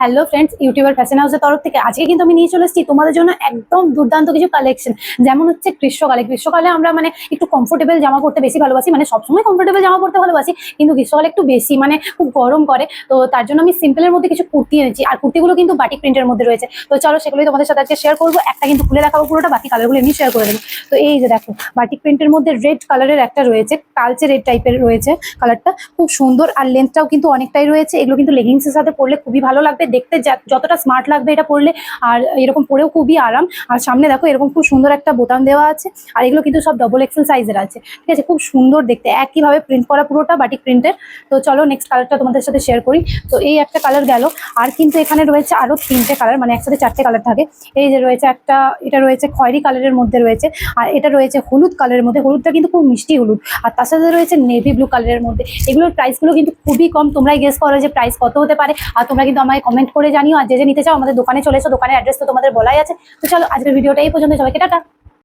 Hello friends, YouTuber fashion হাউসের তরফ থেকে আজকে কিন্তু আমি নিয়ে চলে এসেছি তোমাদের জন্য একদম দুর্দান্ত কিছু কালেকশন। যেমন হচ্ছে গ্রীষ্মকালে আমরা মানে একটু কমফোর্টেবল জামা পরতে বেশি ভালোবাসি, মানে সবসময় কমফোর্টেবল জামা পরতে ভালোবাসি, কিন্তু গ্রীষ্মকালে একটু বেশি মানে খুব গরম করে। তো তার জন্য আমি সিম্পলের মধ্যে কিছু কুর্তি এনেছি, আর কুর্তিগুলো কিন্তু বাটিক প্রিন্টের মধ্যে রয়েছে। তো চলো সেগুলোই তোমাদের সাথে আজকে শেয়ার করবো। একটা কিন্তু খুলে দেখাবো পুরোটা, বাকি কালারগুলো এমনি শেয়ার করে দেবো। তো এই যে দেখো, বাটিক প্রিন্টের মধ্যে রেড কালারের একটা রয়েছে, কালচে রেড টাইপের রয়েছে কালারটা, খুব সুন্দর। আর লেন্থটাও কিন্তু অনেকটাই রয়েছে। এগুলো কিন্তু লেগিংসের সাথে পরলে খুবই ভালো লাগবে দেখতে, যতটা স্মার্ট লাগবে এটা পরলে। আর এরকম পরেও খুবই আরাম। আর সামনে দেখো এরকম খুব সুন্দর একটা বোতাম দেওয়া আছে। আর এগুলো কিন্তু সব ডবল এক্সেল সাইজের আছে, ঠিক আছে? খুব সুন্দর দেখতে, একইভাবে প্রিন্ট করা পুরোটা বাটিক প্রিন্টের। তো চলো নেক্সট কালারটা তোমাদের সাথে শেয়ার করি। তো এই একটা কালার গেল, আর কিন্তু এখানে রয়েছে আরো তিনটে কালার, মানে একসাথে চারটে কালার থাকে। এই যে রয়েছে একটা, এটা রয়েছে খয়েরি কালারের মধ্যে রয়েছে, আর এটা রয়েছে হলুদ কালারের মধ্যে। হলুদটা কিন্তু খুব মিষ্টি হলুদ। আর তার সাথে রয়েছে নেভি ব্লু কালারের মধ্যে। এগুলোর প্রাইসগুলো কিন্তু খুবই কম, তোমরাই গেস করো যে প্রাইস কত হতে পারে। আর তোমরা কিন্তু আমায় কমেন্ট করে জানিও, আর যে যে নিতে চাও আমাদের দোকানে চলে এসো, দোকানের অ্যাড্রেস তো তোমাদের বলাই আছে। তো চলো আজকের ভিডিওটা এই পর্যন্ত, সবাইকে টাটা।